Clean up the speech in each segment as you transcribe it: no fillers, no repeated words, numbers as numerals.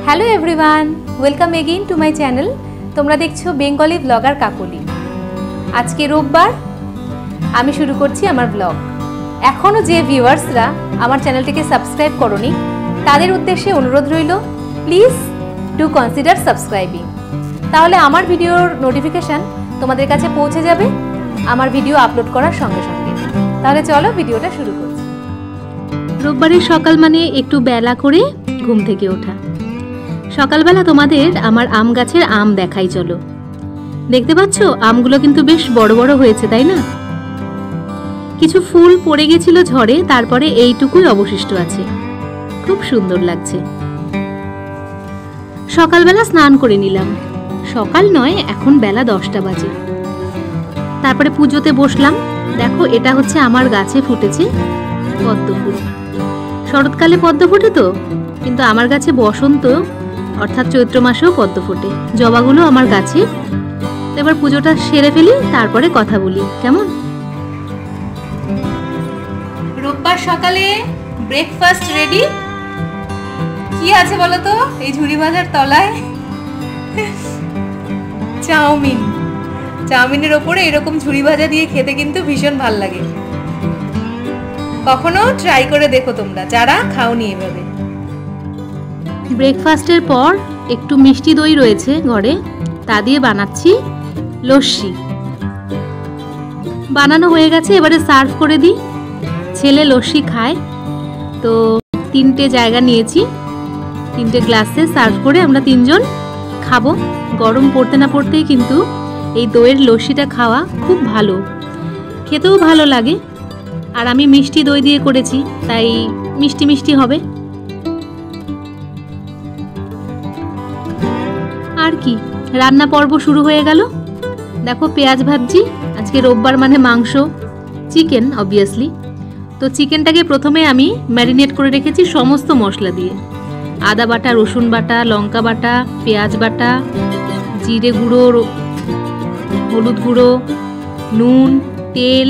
Hello everyone, welcome again to my channel. তোমরা দেখছো Bengali blogger কাকলি। আজকে রোববার, আমি শুরু করছি আমার ব্লগ। এখনও যে ভিউয়ার্সরা আমার চ্যানেলটিকে সাবস্ক্রাইব করোনি তাদের উদ্দেশ্যে অনুরোধ রইল, প্লিজ ডু কনসিডার সাবস্ক্রাইবিং। তাহলে আমার ভিডিওর নোটিফিকেশান তোমাদের কাছে পৌঁছে যাবে আমার ভিডিও আপলোড করার সঙ্গে সঙ্গে। তাহলে চলো ভিডিওটা শুরু করছি। রোববারের সকাল মানে একটু বেলা করে ঘুম থেকে ওঠা। সকালবেলা তোমাদের আমার আম গাছের আম দেখাই চলো। দেখতে পাচ্ছ আমগুলো কিন্তু বেশ বড় বড় হয়েছে, তাই না? কিছু ফুল পড়ে গেছিল ঝড়ে, তারপরে এইটুকুই অবশিষ্ট আছে। খুব সুন্দর লাগছে। সকালবেলা স্নান করে নিলাম। সকাল নয়, এখন বেলা 10টা বাজে। তারপরে পুজোতে বসলাম। দেখো, এটা হচ্ছে আমার গাছে ফুটেছে পদ্ম ফুল। শরৎকালে পদ্ম ফোটে তো, কিন্তু আমার গাছে বসন্ত অর্থাৎ চৈত্র মাসেও পদ্ম ফোটে। জবাগুলো আমার গাছে। এবার পুজোটা সেরে ফেলি, তারপরে কথা বলি, কেমন? রোববার সকালে ব্রেকফাস্ট রেডি। কি আছে বলো তো এই ঝুড়ি ভাজার তলায়? চাউমিন। চাউমিনের ওপরে এরকম ঝুড়ি ভাজা দিয়ে খেতে কিন্তু ভীষণ ভাল লাগে। কখনো ট্রাই করে দেখো তোমরা যারা খাওনি এভাবে। ব্রেকফাস্টের পর একটু মিষ্টি দই রয়েছে ঘরে, তা দিয়ে বানাচ্ছি লস্যি। বানানো হয়ে গেছে, এবারে সার্ভ করে দিই। ছেলে লস্যি খায় তো 3টে জায়গা নিয়েছি, 3টে গ্লাসে সার্ভ করে আমরা 3জন খাবো। গরম পড়তে না পড়তেই কিন্তু এই দইয়ের লস্যিটা খাওয়া খুব ভালো, খেতেও ভালো লাগে। আর আমি মিষ্টি দই দিয়ে করেছি, তাই মিষ্টি মিষ্টি হবে। আর কি, রান্না পর্ব শুরু হয়ে গেল। দেখো পেঁয়াজ ভাজছি। আজকে রোববার মানে মাংস, চিকেন অবভিয়াসলি। তো চিকেনটাকে প্রথমে আমি ম্যারিনেট করে রেখেছি সমস্ত মশলা দিয়ে। আদা বাটা, রসুন বাটা, লঙ্কা বাটা, পেঁয়াজ বাটা, জিরে গুঁড়ো, হলুদ গুঁড়ো, নুন, তেল,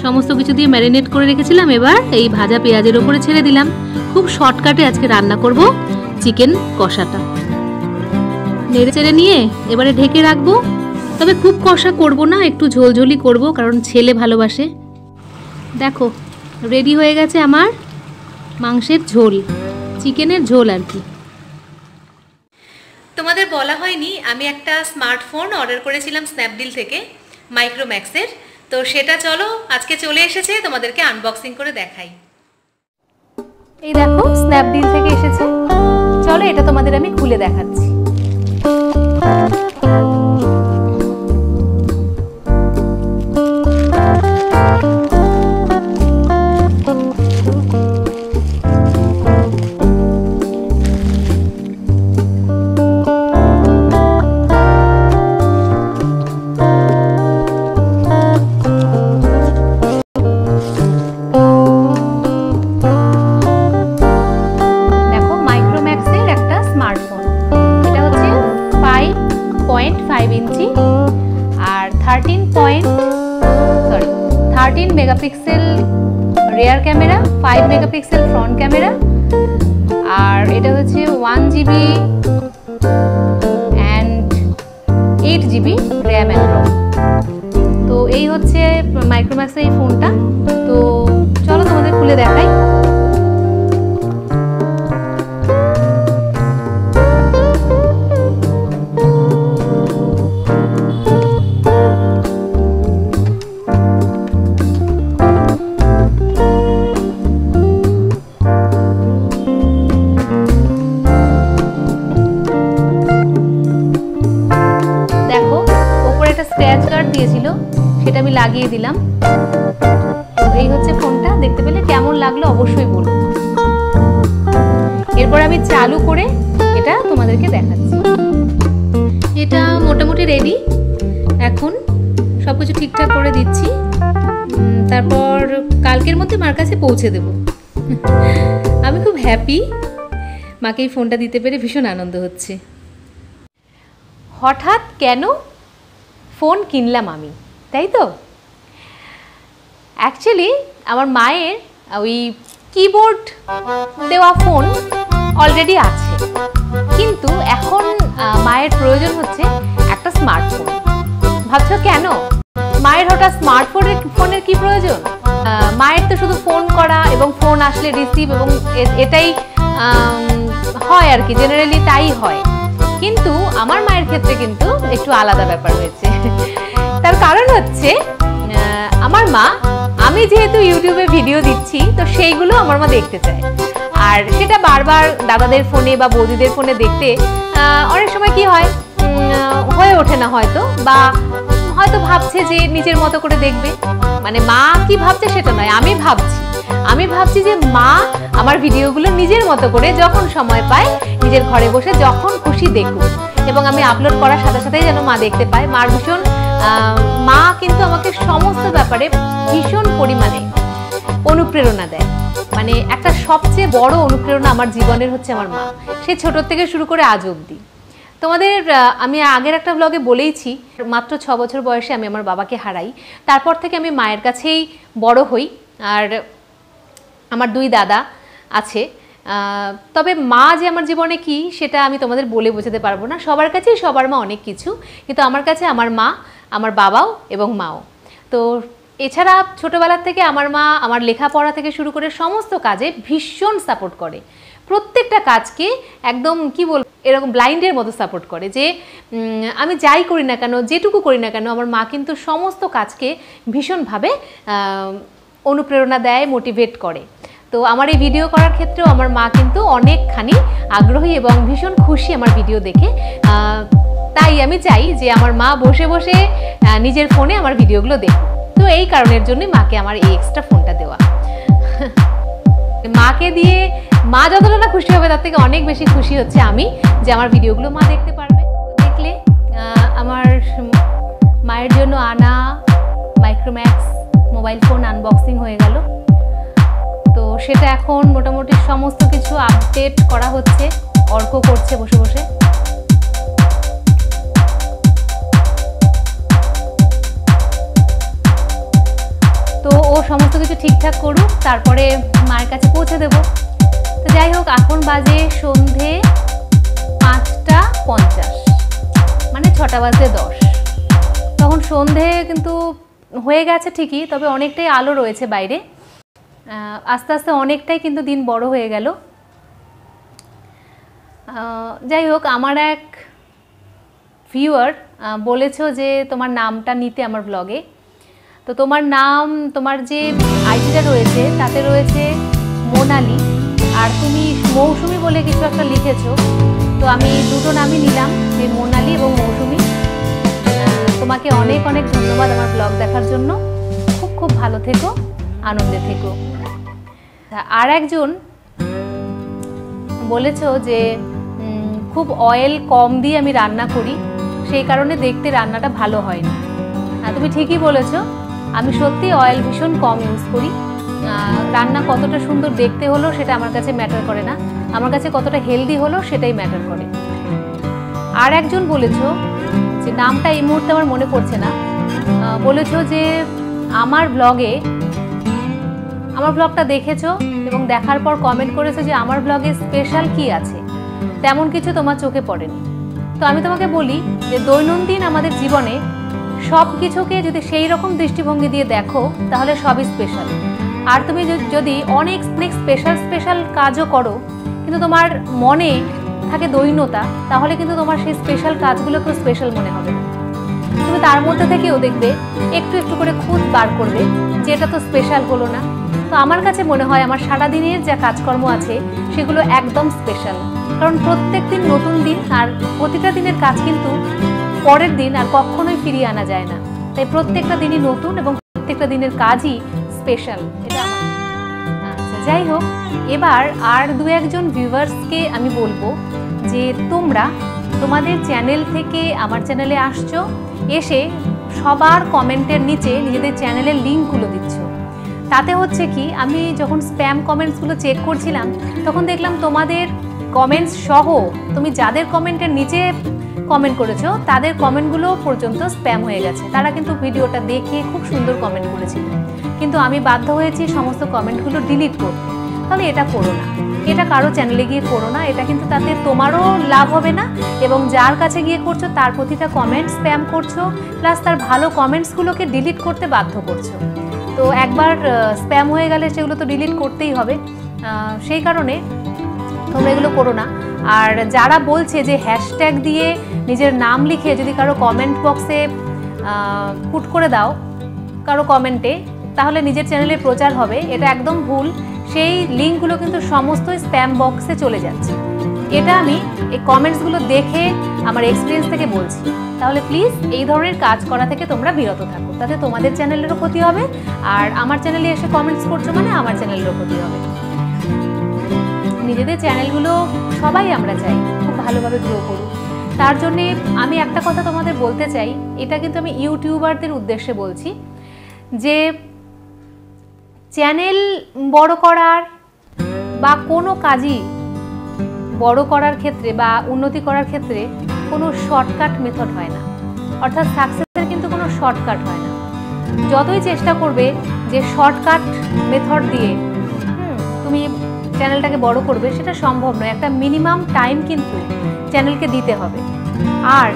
সমস্ত কিছু দিয়ে ম্যারিনেট করে রেখেছিলাম। এবার এই ভাজা পেঁয়াজের ওপরে ছেড়ে দিলাম। খুব শর্টকাটে আজকে রান্না করব চিকেন কষাটা। নেড়ে চেড়ে নিয়ে এবারে ঢেকে রাখবো। তবে খুব কষা করব না, একটু ঝোলঝোলি করব, কারণ ছেলে ভালোবাসে। দেখো রেডি হয়ে গেছে আমার মাংসের ঝোল, চিকেনের ঝোল আর কি। তোমাদের বলা হয়নি, আমি একটা স্মার্টফোন অর্ডার করেছিলাম স্ন্যাপডিল থেকে, মাইক্রোম্যাক্সের। তো সেটা চলো আজকে চলে এসেছে, তোমাদেরকে আনবক্সিং করে দেখাই। এই দেখো স্ন্যাপডিল থেকে এসেছে। চলো এটা তোমাদের আমি খুলে দেখাচ্ছি। আর 13 megapixel rear camera, 5 megapixel front camera, আর এটা হচ্ছে 1 GB and 8 GB RAM and ROM. তো এই হচ্ছে মাইক্রোম্যাক্সের এই ফোনটা। তো চলো তোমাদের খুলে দেখাই। দিয়েছিল সেটা আমি লাগিয়ে দিলাম। তো এই হচ্ছে ফোনটা, দেখতে পেলে কেমন লাগলো অবশ্যই বলো। এরপর আমি চালু করে এটা তোমাদেরকে দেখাচ্ছি। এটা মোটামুটি রেডি। এখন সবকিছু ঠিকঠাক করে দিচ্ছি, তারপর কালকের মধ্যে মার কাছে পৌঁছে দেব। আমি খুব হ্যাপি, মাকে এই ফোনটা দিতে পেরে ভীষণ আনন্দ হচ্ছে। হঠাৎ কেন ফোন কিনলাম আমি, তাই তো? অ্যাকচুয়ালি আমার মায়ের ওই কিবোর্ড দেওয়া ফোন অলরেডি আছে, কিন্তু এখন মায়ের প্রয়োজন হচ্ছে একটা স্মার্টফোন। ভাবছো কেন মায়ের হঠাৎ স্মার্টফোনের কি প্রয়োজন? মায়ের তো শুধু ফোন করা এবং ফোন আসলে রিসিভ এবং এটাই হয় আর কি, জেনারেলি তাই হয়। কিন্তু আমার মায়ের ক্ষেত্রে কিন্তু একটু আলাদা ব্যাপার হয়েছে। তার কারণ হচ্ছে আমার মা, আমি যেহেতু ইউটিউবে ভিডিও দিচ্ছি তো সেইগুলো আমার মা দেখতে চায়, আর সেটা বারবার দাদাদের ফোনে বা বৌদিদের ফোনে দেখতে অনেক সময় কি হয়, হয়ে ওঠে না হয়তো, বা হয়তো ভাবছে যে নিজের মতো করে দেখবে। মানে মা কি ভাবছে সেটা নয়, আমি ভাবছি যে মা আমার ভিডিওগুলো নিজের মতো করে যখন সময় পায় নিজের ঘরে বসে যখন খুশি দেখুক, এবং আমি আপলোড করার সাথে সাথেই যেন মা দেখতে পায়। মার ভীষণ মা কিন্তু আমাকে সমস্ত ব্যাপারে ভীষণ পরিমাণে অনুপ্রেরণা দেয়। মানে একটা সবচেয়ে বড় অনুপ্রেরণা আমার জীবনের হচ্ছে আমার মা, সে ছোট থেকে শুরু করে আজ অবধি। তোমাদের আমি আগের একটা ব্লগে বলেইছি, মাত্র 6 বছর বয়সে আমি আমার বাবাকে হারাই। তারপর থেকে আমি মায়ের কাছেই বড় হই, আর আমার 2 দাদা আছে। তবে মা যে আমার জীবনে কি সেটা আমি তোমাদের বলে বোঝাতে পারবো না। সবার কাছেই সবার মা অনেক কিছু, কিন্তু আমার কাছে আমার মা, আমার বাবাও এবং মাও। তো এছাড়া ছোটোবেলার থেকে আমার মা আমার লেখাপড়া থেকে শুরু করে সমস্ত কাজে ভীষণ সাপোর্ট করে। প্রত্যেকটা কাজকে একদম কি বলবো, এরকম ব্লাইন্ডের মতো সাপোর্ট করে, যে আমি যাই করি না কেন, যেটুকু করি না কেন, আমার মা কিন্তু সমস্ত কাজকে ভীষণভাবে অনুপ্রেরণা দেয়, মোটিভেট করে। তো আমার এই ভিডিও করার ক্ষেত্রেও আমার মা কিন্তু অনেকখানি আগ্রহী এবং ভীষণ খুশি আমার ভিডিও দেখে। তাই আমি চাই যে আমার মা বসে বসে নিজের ফোনে আমার ভিডিওগুলো দেখুক। তো এই কারণের জন্যই মাকে আমার এই এক্সট্রা ফোনটা দেওয়া। মাকে দিয়ে মা যতটা না খুশি হবে তার থেকে অনেক বেশি খুশি হচ্ছে আমি, যে আমার ভিডিওগুলো মা দেখতে পারবে। দেখলে আমার মায়ের জন্য আনা মাইক্রোম্যাক্স মোবাইল ফোন আনবক্সিং হয়ে গেল। তো সেটা এখন মোটামুটি সমস্ত কিছু আপডেট করা হচ্ছে, অর্ক করছে বসে বসে। তো ও সমস্ত কিছু ঠিকঠাক করুক, তারপরে মায়ের কাছে পৌঁছে দেব। তো যাই হোক, এখন বাজে সন্ধে 5:50, মানে 6:10। তখন সন্ধে কিন্তু হয়ে গেছে ঠিকই, তবে অনেকটাই আলো রয়েছে বাইরে। আস্তে আস্তে অনেকটাই কিন্তু দিন বড় হয়ে গেল। যাই হোক, আমার এক ভিউয়ার বলেছো যে তোমার নামটা নিতে আমার ব্লগে। তো তোমার নাম, তোমার যে আইডিটা রয়েছে তাতে রয়েছে মোনালি, আর তুমি মৌসুমি বলে কিছু একটা লিখেছো। তো আমি দুটো নামই নিলাম, যে মোনালি এবং মৌসুমি। তোমাকে অনেক অনেক ধন্যবাদ আমার ব্লগ দেখার জন্য। খুব খুব ভালো থেকো, আনন্দে থেকো। আর একজন বলেছো যে খুব অয়েল কম দিয়ে আমি রান্না করি, সেই কারণে দেখতে রান্নাটা ভালো হয়নি। তুমি ঠিকই বলেছো, আমি সত্যি অয়েল ভীষণ কম ইউজ করি। রান্না কতটা সুন্দর দেখতে হলো সেটা আমার কাছে ম্যাটার করে না, আমার কাছে কতটা হেলদি হলো সেটাই ম্যাটার করে। আর একজন বলেছো, যে নামটা এই মুহূর্তে আমার মনে পড়ছে না, বলেছো যে আমার ব্লগটা দেখেছো এবং দেখার পর কমেন্ট করেছো যে আমার ব্লগে স্পেশাল কি আছে, তেমন কিছু তোমার চোখে পড়েনি। তো আমি তোমাকে বলি যে দৈনন্দিন আমাদের জীবনে সব কিছুকে যদি সেই রকম দৃষ্টিভঙ্গি দিয়ে দেখো তাহলে সবই স্পেশাল। আর তুমি যদি অনেক স্পেশাল কাজও করো কিন্তু তোমার মনে থাকে দৈন্যতা, তাহলে কিন্তু তোমার সেই স্পেশাল কাজগুলোকেও স্পেশাল মনে হবে না। তুমি তার মধ্যে থেকেও দেখবে একটু একটু করে খুঁত বার করবে যে এটা তো স্পেশাল হলো না। তো আমার কাছে মনে হয় আমার সারাদিনের যা কাজকর্ম আছে সেগুলো একদম স্পেশাল, কারণ প্রত্যেক দিন নতুন দিন, আর প্রতিটা দিনের কাজ কিন্তু পরের দিন আর কখনোই ফিরিয়ে আনা যায় না। তাই প্রত্যেকটা দিনই নতুন এবং প্রত্যেকটা দিনের কাজই স্পেশাল, এটা আমার। আচ্ছা, যাই হোক, এবার আর 2-1 ভিউয়ার্সকে আমি বলবো যে তোমরা তোমাদের চ্যানেল থেকে আমার চ্যানেলে আসছো, এসে সবার কমেন্টের নিচে নিজেদের চ্যানেলের লিঙ্কগুলো দিচ্ছ। তাতে হচ্ছে কি, আমি যখন স্প্যাম কমেন্টসগুলো চেক করছিলাম তখন দেখলাম তোমাদের কমেন্টস সহ তুমি যাদের কমেন্টের নিচে কমেন্ট করেছো তাদের কমেন্টগুলো পর্যন্ত স্প্যাম হয়ে গেছে। তারা কিন্তু ভিডিওটা দেখে খুব সুন্দর কমেন্ট করেছিল, কিন্তু আমি বাধ্য হয়েছি সমস্ত কমেন্টগুলো ডিলিট করতে। তাহলে এটা করো না, এটা কারো চ্যানেলে গিয়ে করো না, এটা কিন্তু তাতে তোমারও লাভ হবে না এবং যার কাছে গিয়ে করছো তার প্রতিটা কমেন্ট স্প্যাম করছো, প্লাস তার ভালো কমেন্টসগুলোকে ডিলিট করতে বাধ্য করছো। তো একবার স্প্যাম হয়ে গেলে সেগুলো তো ডিলিট করতেই হবে, সেই কারণে তোমরা এগুলো করো না। আর যারা বলছে যে হ্যাশট্যাগ দিয়ে নিজের নাম লিখে যদি কারো কমেন্ট বক্সে পুট করে দাও কারো কমেন্টে, তাহলে নিজের চ্যানেলে প্রচার হবে, এটা একদম ভুল। সেই লিঙ্কগুলো কিন্তু সমস্ত স্প্যাম বক্সে চলে যাচ্ছে। এটা আমি এই কমেন্টসগুলো দেখে আমার এক্সপিরিয়েন্স থেকে বলছি। তাহলে প্লিজ এই ধরনের কাজ করা থেকে তোমরা বিরত থাকো, তাতে তোমাদের চ্যানেলেরও ক্ষতি হবে, আর আমার চ্যানেলে এসে কমেন্টস করছো মানে আমার চ্যানেলেরও ক্ষতি হবে। নিজেদের চ্যানেলগুলো সবাই আমরা চাই খুব ভালোভাবে গ্রো করুক। তার জন্যে আমি একটা কথা তোমাদের বলতে চাই, এটা কিন্তু আমি ইউটিউবারদের উদ্দেশ্যে বলছি, যে চ্যানেল বড় করার বা কোনো কাজই বড় করার ক্ষেত্রে বা উন্নতি করার ক্ষেত্রে কোনো শর্টকাট মেথড হয় না, অর্থাৎ সাকসেসের কিন্তু কোনো শর্টকাট হয় না। যতই চেষ্টা করবে যে শর্টকাট মেথড দিয়ে তুমি চ্যানেলটাকে বড় করবে, সেটা সম্ভব নয়। একটা মিনিমাম টাইম কিন্তু চ্যানেলকে দিতে হবে, আর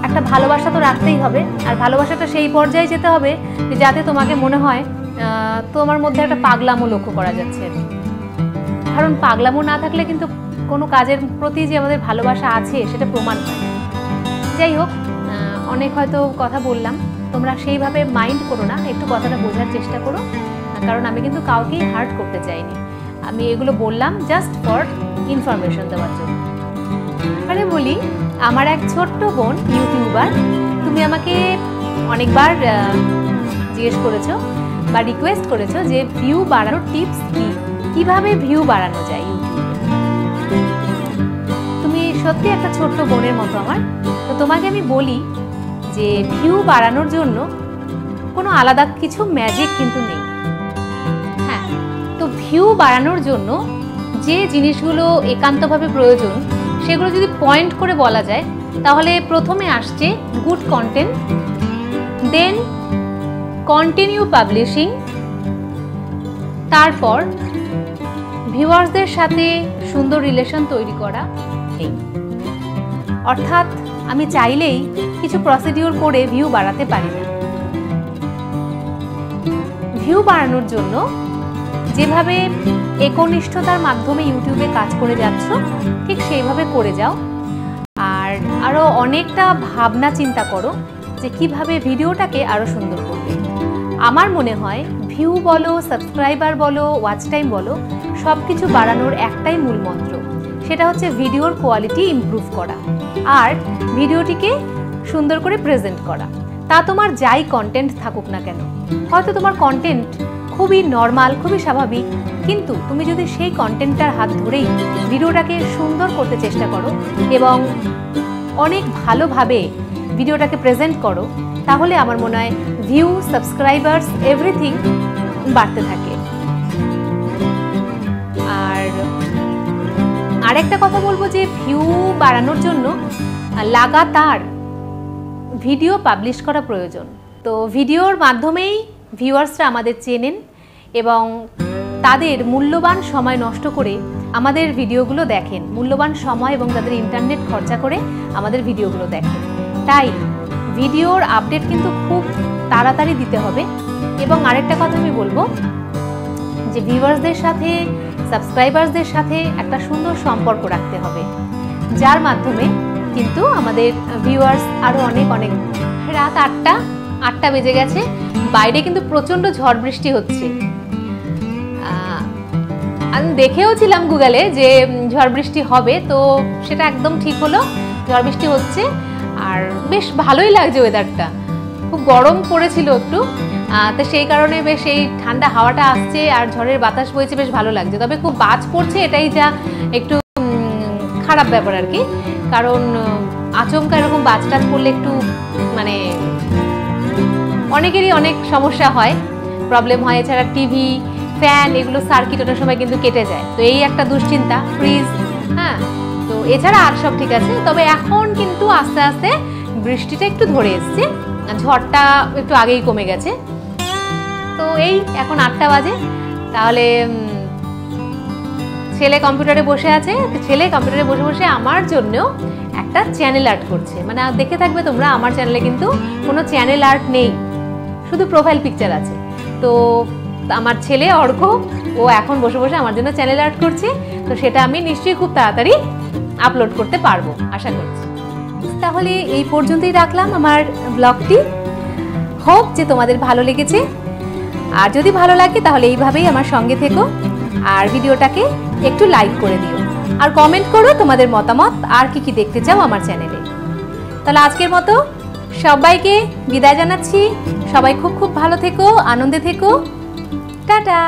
একটা ভালোবাসা তো রাখতেই হবে। আর ভালোবাসাটা সেই পর্যায়ে যেতে হবে যে যাতে তোমাকে মনে হয় তোমার মধ্যে একটা পাগলামো লক্ষ্য করা যাচ্ছে, কারণ পাগলামো না থাকলে কিন্তু কোনো কাজের প্রতি যে আমাদের ভালোবাসা আছে সেটা প্রমাণ হয়। যাই হোক, অনেক হয়তো কথা বললাম, তোমরা সেইভাবে মাইন্ড করো না, একটু কথাটা বোঝার চেষ্টা করো, কারণ আমি কিন্তু কাউকেই হার্ট করতে চাইনি। আমি এগুলো বললাম জাস্ট ফর ইনফরমেশন দেওয়ার জন্য। মানে বলি, আমার এক ছোট্ট বোন ইউটিউবার, তুমি আমাকে অনেকবার জিজ্ঞেস করেছো বা রিকোয়েস্ট করেছো যে ভিউ বাড়ানোর টিপস কি, কিভাবে ভিউ বাড়ানো যায় ইউটিউবে। তুমি সত্যি একটা ছোট্ট বোনের মতো আমার। তো তোমাকে আমি বলি যে ভিউ বাড়ানোর জন্য কোনো আলাদা কিছু ম্যাজিক কিন্তু নেই। হ্যাঁ, তো ভিউ বাড়ানোর জন্য যে জিনিসগুলো একান্তভাবে প্রয়োজন সেগুলো যদি পয়েন্ট করে বলা যায়, তাহলে প্রথমে আসছে good content, then continue publishing, তারপর ভিউয়ার্সদের সাথে সুন্দর রিলেশন তৈরি করা। অর্থাৎ আমি চাইলেই কিছু প্রসিডিওর করে ভিউ বাড়াতে পারি না। ভিউ বাড়ানোর জন্য যেভাবে একনিষ্ঠতার মাধ্যমে ইউটিউবে কাজ করে যাচ্ছ, ঠিক সেইভাবে করে যাও। আর আরও অনেকটা ভাবনা চিন্তা করো যে কিভাবে ভিডিওটাকে আরও সুন্দর করবে। আমার মনে হয় ভিউ বলো, সাবস্ক্রাইবার বলো, ওয়াচ টাইম বলো, সব কিছু বাড়ানোর একটাই মূল মন্ত্র, সেটা হচ্ছে ভিডিওর কোয়ালিটি ইমপ্রুভ করা আর ভিডিওটিকে সুন্দর করে প্রেজেন্ট করা। তা তোমার যাই কন্টেন্ট থাকুক না কেন, হয়তো তোমার কন্টেন্ট খুবই নর্মাল, খুবই স্বাভাবিক, কিন্তু তুমি যদি সেই কন্টেন্টটার হাত ধরেই ভিডিওটাকে সুন্দর করতে চেষ্টা করো এবং অনেক ভালোভাবে ভিডিওটাকে প্রেজেন্ট করো, তাহলে আমার মনে হয় ভিউ, সাবস্ক্রাইবার্স, এভরিথিং বাড়তে থাকে। আর আরেকটা কথা বলবো যে ভিউ বাড়ানোর জন্য লাগাতার ভিডিও পাবলিশ করা প্রয়োজন। তো ভিডিওর মাধ্যমেই ভিউয়ার্সরা আমাদের চেনেন এবং তাদের মূল্যবান সময় নষ্ট করে আমাদের ভিডিওগুলো দেখেন, মূল্যবান সময় এবং তাদের ইন্টারনেট খরচা করে আমাদের ভিডিওগুলো দেখেন। তাই ভিডিওর আপডেট কিন্তু খুব তাড়াতাড়ি দিতে হবে। এবং আরেকটা কথা আমি বলবো যে ভিউয়ার্সদের সাথে, সাবস্ক্রাইবারদের সাথে একটা সুন্দর সম্পর্ক রাখতে হবে, যার মাধ্যমে কিন্তু আমাদের ভিউয়ার্স আরও অনেক অনেক। রাত 8টা বেজে গেছে, বাইরে কিন্তু প্রচণ্ড ঝড় বৃষ্টি হচ্ছে। আমি দেখেও ছিলাম গুগলে যে ঝড় বৃষ্টি হবে, তো সেটা একদম ঠিক হলো, ঝড় বৃষ্টি হচ্ছে। আর বেশ ভালোই লাগছে ওয়েদারটা, খুব গরম পড়েছিল একটু, তো সেই কারণে বেশ এই ঠান্ডা হাওয়াটা আসছে আর ঝড়ের বাতাস বইছে, বেশ ভালো লাগছে। তবে খুব বাজ পড়ছে, এটাই যা একটু খারাপ ব্যাপার আর কি, কারণ আচমকা এরকম বাজ টাজ পড়লে একটু মানে অনেকেরই অনেক সমস্যা হয়, প্রবলেম হয়। এছাড়া টিভি, ফ্যান এগুলো সার্কিট ওটার সময় কিন্তু কেটে যায়, তো এই একটা দুশ্চিন্তা। ফ্রিজ, হ্যাঁ, তো এছাড়া আর সব ঠিক আছে। তবে এখন কিন্তু আস্তে আস্তে বৃষ্টিটা একটু ধরে এসছে, ঝড়টা একটু আগেই কমে গেছে। তো এই এখন 8টা বাজে, তাহলে ছেলে কম্পিউটারে বসে আছে, ছেলে কম্পিউটারে বসে বসে আমার জন্য একটা চ্যানেল আর্ট করছে। মানে দেখে থাকবে তোমরা, আমার চ্যানেলে কিন্তু কোনো চ্যানেল আর্ট নেই, শুধু প্রোফাইল পিকচার আছে। তো আমার ছেলে অর্ঘ, ও এখন বসে বসে আমার জন্য চ্যানেল আর্ট করছে। তো সেটা আমি নিশ্চয়ই খুব তাড়াতাড়ি আপলোড করতে পারবো, আশা করছি। তাহলে এই পর্যন্তই রাখলাম আমার ব্লগটি। হোপ যে তোমাদের ভালো লেগেছে, আর যদি ভালো লাগে তাহলে এইভাবেই আমার সঙ্গে থেকো, আর ভিডিওটাকে একটু লাইক করে দিও, আর কমেন্ট করো তোমাদের মতামত, আর কি কি দেখতে চাও আমার চ্যানেলে। তাহলে আজকের মতো সবাইকে বিদায় জানাচ্ছি। সবাই খুব খুব ভালো থেকো, আনন্দে থেকো। টাটা।